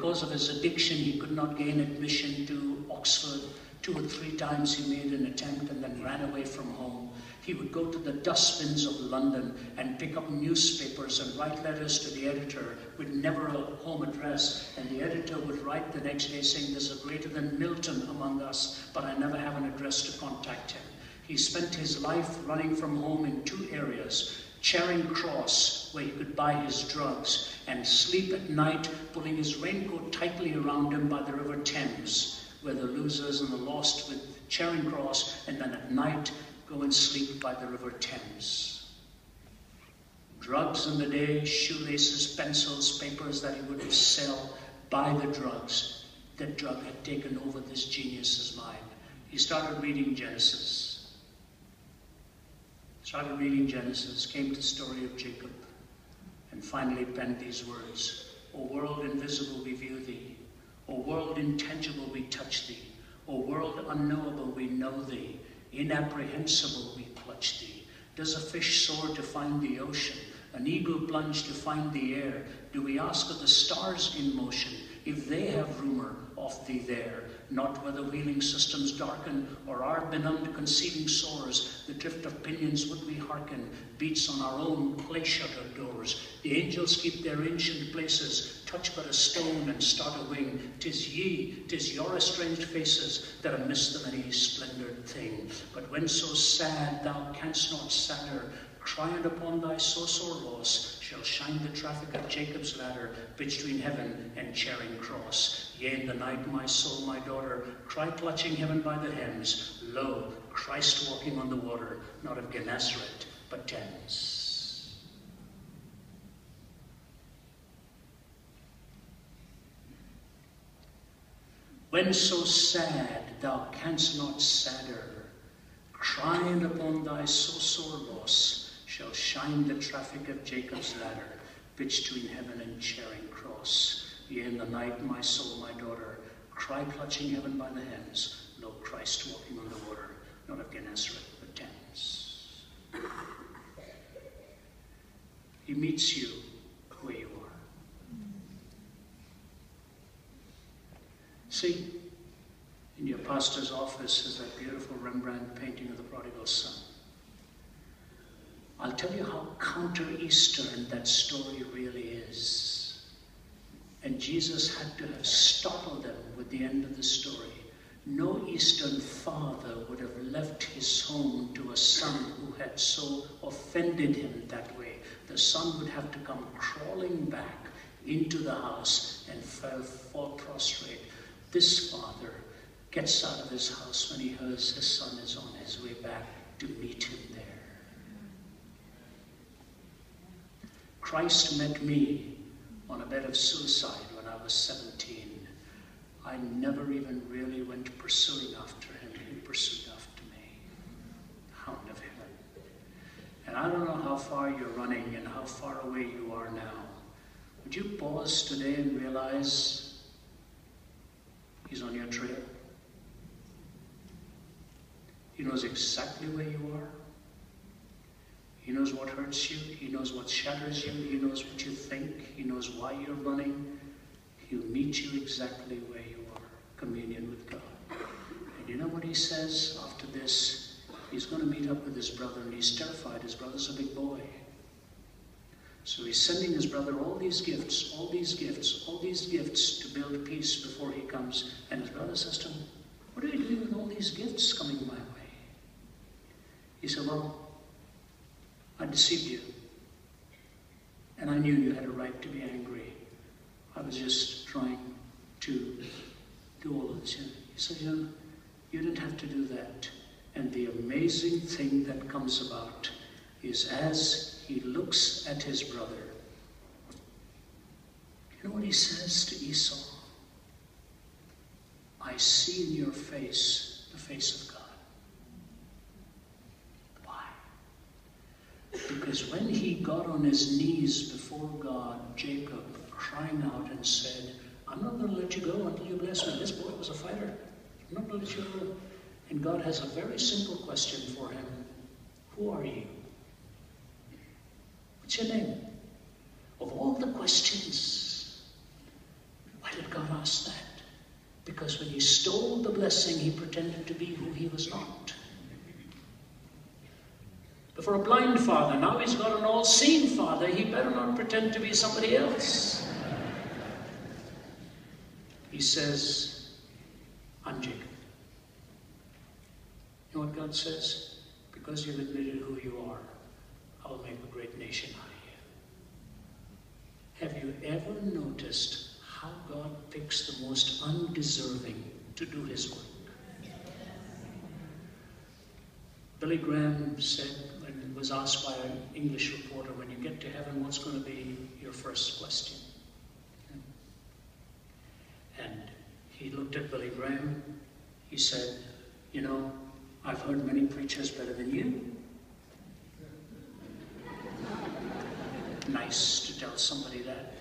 because of his addiction, he could not gain admission to Oxford. 2 or 3 times he made an attempt and then ran away from home. He would go to the dustbins of London and pick up newspapers and write letters to the editor with never a home address. And the editor would write the next day saying, "There's a greater than Milton among us, but I never have an address to contact him." He spent his life running from home in 2 areas. Charing Cross, where he could buy his drugs, and sleep at night pulling his raincoat tightly around him by the River Thames, where the losers and the lost with Charing Cross, and then at night go and sleep by the River Thames. Drugs in the day, shoelaces, pencils, papers that he would sell, buy the drugs. That drug had taken over this genius's mind. He started reading Genesis. Came to the story of Jacob, and finally penned these words: "O world invisible, we view thee. O world intangible, we touch thee. O world unknowable, we know thee. Inapprehensible, we clutch thee. Does a fish soar to find the ocean? An eagle plunge to find the air? Do we ask of the stars in motion if they have rumor of thee there? Not whether wheeling systems darken, or our benumbed conceiving soars, the drift of pinions would we hearken, beats on our own clay-shuttered doors. The angels keep their ancient places, touch but a stone and start a wing. 'Tis your estranged faces that have missed the many splendored thing. But when so sad thou canst not sadder, crying upon thy so sore loss, shall shine the traffic of Jacob's ladder between heaven and Charing Cross. Yea, in the night, my soul, my daughter, cry clutching heaven by the hems, lo, Christ walking on the water, not of Gennesaret, but Thames." When so sad thou canst not sadder, crying upon thy so sore loss, shall shine the traffic of Jacob's ladder between heaven and Charing Cross. Yea, in the night, my soul, my daughter, cry clutching heaven by the hems, lo, Christ walking on the water, not of Gennesaret, but Thames. He meets you where you are. See, in your pastor's office is that beautiful Rembrandt painting of the prodigal son. I'll tell you how counter-Eastern that story really is. And Jesus had to have startled them with the end of the story. No Eastern father would have left his home to a son who had so offended him that way. The son would have to come crawling back into the house and fall prostrate. This father gets out of his house when he hears his son is on his way back to meet him there. Christ met me on a bed of suicide when I was 17. I never even really went pursuing after him. He pursued after me. Hound of heaven. And I don't know how far you're running and how far away you are now. Would you pause today and realize he's on your trail? He knows exactly where you are. He knows what hurts you. He knows what shatters you. He knows what you think. He knows why you're running. He'll meet you exactly where you are. Communion with God. And you know what he says after this? He's going to meet up with his brother, and he's terrified. His brother's a big boy. So he's sending his brother all these gifts, all these gifts, all these gifts to build peace before he comes. And his brother says to him, "What are you doing with all these gifts coming my way?" He said, "Well, I deceived you, and I knew you had a right to be angry. I was just trying to do all of this." He said, "You didn't have to do that." And the amazing thing that comes about is as he looks at his brother, you know what he says to Esau? "I see in your face the face of God." Because when he got on his knees before God, Jacob, crying out and said, "I'm not going to let you go until you bless me. This boy was a fighter. I'm not going to let you go." And God has a very simple question for him. "Who are you? What's your name?" Of all the questions, why did God past that. Because when he stole the blessing, he pretended to be who he was not. But for a blind father, now he's got an all-seeing father, he better not pretend to be somebody else. He says, I'm Jacob. You know what God says? Because you've admitted who you are, I'll make a great nation out of you. Have you ever noticed how God picks the most undeserving to do his work? Billy Graham said, when he was asked by an English reporter, when you get to heaven, what's going to be your first question? And he looked at Billy Graham. He said, you know, I've heard many preachers better than you. Nice to tell somebody that.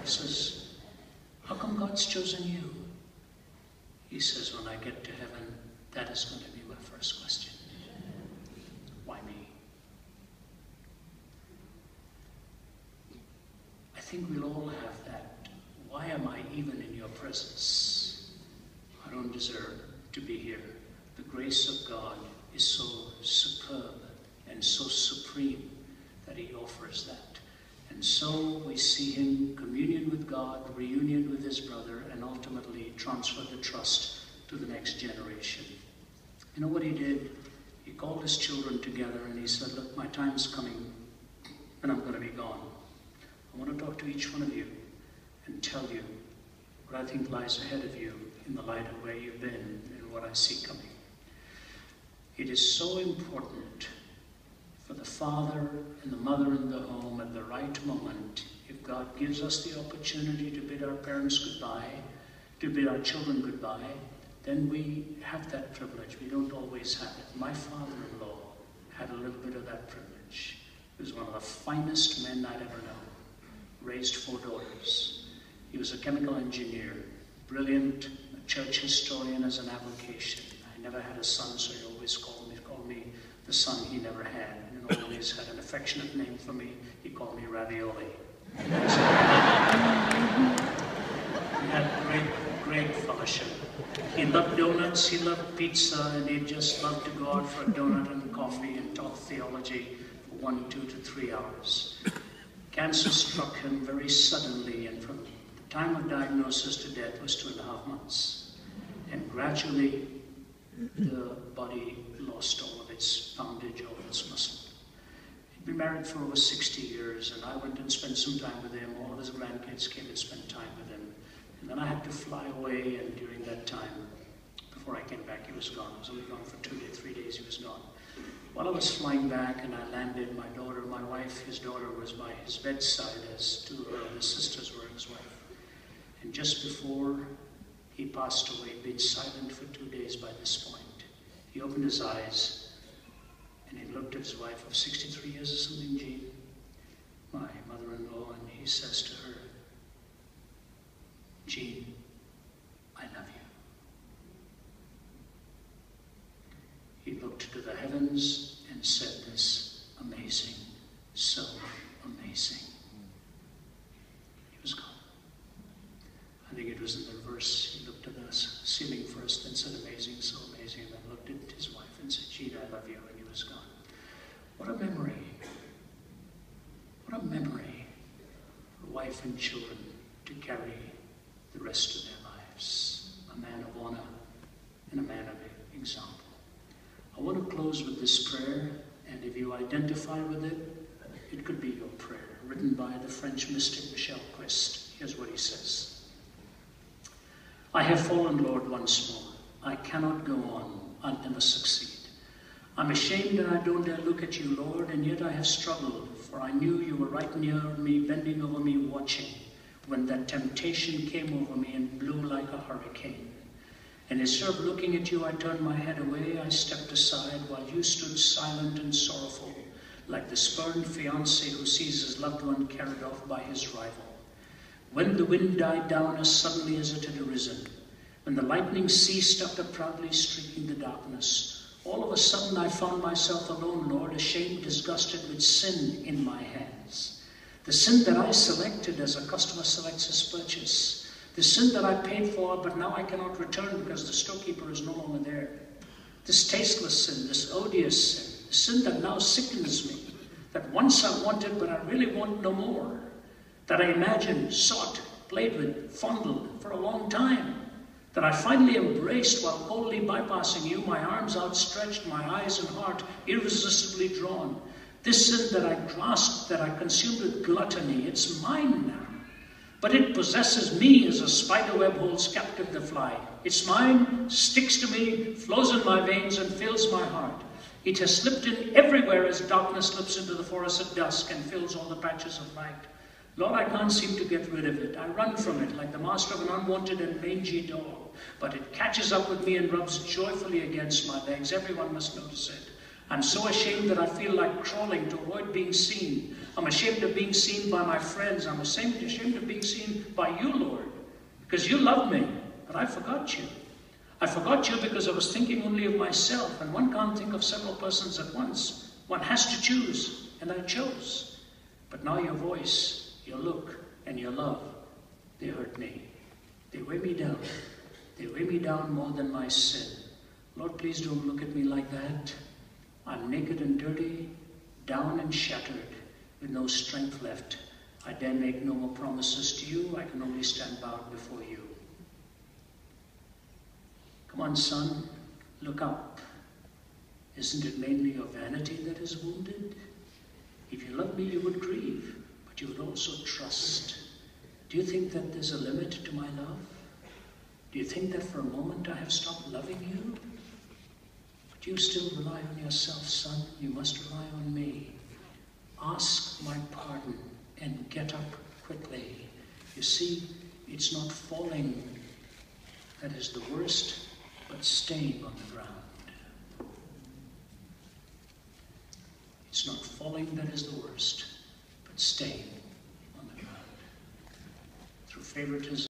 He says, how come God's chosen you? He says, when I get to heaven, that is going to be my first question. Why me? I think we'll all have that. Why am I even in your presence? I don't deserve to be here. The grace of God is so superb and so supreme that he offers that. And so we see him communion with God, reunion with his brother, and ultimately transfer the trust to the next generation. You know what he did? He called his children together and he said, look, my time's coming and I'm going to be gone. I want to talk to each one of you and tell you what I think lies ahead of you in the light of where you've been and what I see coming. It is so important for the father and the mother in the home at the right moment. If God gives us the opportunity to bid our parents goodbye, to bid our children goodbye, then we have that privilege. We don't always have it. My father-in-law had a little bit of that privilege. He was one of the finest men I'd ever known. Raised 4 daughters. He was a chemical engineer, brilliant, a church historian as an avocation. I never had a son, so he always called me the son he never had, and always had an affectionate name for me. He called me Ravioli. He had great fellowship. He loved donuts, he loved pizza, and he just loved to go out for a donut and coffee and talk theology for 1, 2 to 3 hours. Cancer struck him very suddenly, and from the time of diagnosis to death was 2.5 months. And gradually, the body lost all of its poundage, all of its muscle. He'd been married for over 60 years, and I went and spent some time with him. All of his grandkids came and spent time with him. And then I had to fly away, and during that time, before I came back, he was gone. I was only gone for 2 days, 3 days, he was gone. While I was flying back and I landed, my daughter, my wife, his daughter was by his bedside, as 2 of his sisters were his wife. And just before he passed away, he'd been silent for 2 days by this point. He opened his eyes and he looked at his wife of 63 years or something, Jean, my mother-in-law, and he says to her, Jean, I love you. He looked to the heavens and said this, amazing, so amazing. He was gone. I think it was in the verse, he looked at the ceiling first, then said amazing, so amazing, and then looked at his wife and said, Jean, I love you, and he was gone. What a memory. What a memory for wife and children to carry the rest of their lives. A man of honor and a man of example. I want to close with this prayer, and if you identify with it, it could be your prayer, written by the French mystic Michel Christ. Here's what he says. I have fallen, Lord, once more. I cannot go on. I'll never succeed. I'm ashamed and I don't dare look at you, Lord, and yet I have struggled, for I knew you were right near me, bending over me, watching, when that temptation came over me and blew like a hurricane. And instead of looking at you, I turned my head away. I stepped aside while you stood silent and sorrowful, like the spurned fiancé who sees his loved one carried off by his rival. When the wind died down as suddenly as it had arisen, when the lightning ceased after proudly streaking the darkness, all of a sudden I found myself alone, Lord, ashamed, disgusted with sin in my hands. The sin that I selected as a customer selects his purchase. The sin that I paid for, but now I cannot return because the storekeeper is no longer there. This tasteless sin, this odious sin, the sin that now sickens me, that once I wanted, but I really want no more, that I imagined, sought, played with, fondled for a long time, that I finally embraced while wholly bypassing you, my arms outstretched, my eyes and heart irresistibly drawn. This sin that I grasped, that I consumed with gluttony, it's mine now. But it possesses me as a spider web holds captive the fly. It's mine, sticks to me, flows in my veins and fills my heart. It has slipped in everywhere as darkness slips into the forest at dusk and fills all the patches of light. Lord, I can't seem to get rid of it. I run from it like the master of an unwanted and mangy dog. But it catches up with me and rubs joyfully against my legs. Everyone must notice it. I'm so ashamed that I feel like crawling to avoid being seen. I'm ashamed of being seen by my friends. I'm ashamed of being seen by you, Lord, because you love me, but I forgot you. I forgot you because I was thinking only of myself, and one can't think of several persons at once. One has to choose, and I chose. But now your voice, your look, and your love, they hurt me. They weigh me down. They weigh me down more than my sin. Lord, please don't look at me like that. I'm naked and dirty, down and shattered, with no strength left. I dare make no more promises to you. I can only stand bowed before you. Come on, son, look up. Isn't it mainly your vanity that is wounded? If you loved me, you would grieve, but you would also trust. Do you think that there's a limit to my love? Do you think that for a moment I have stopped loving you? But you still rely on yourself, son. You must rely on me. Ask my pardon and get up quickly. You see, it's not falling that is the worst, but staying on the ground. It's not falling that is the worst, but staying on the ground. Through favoritism,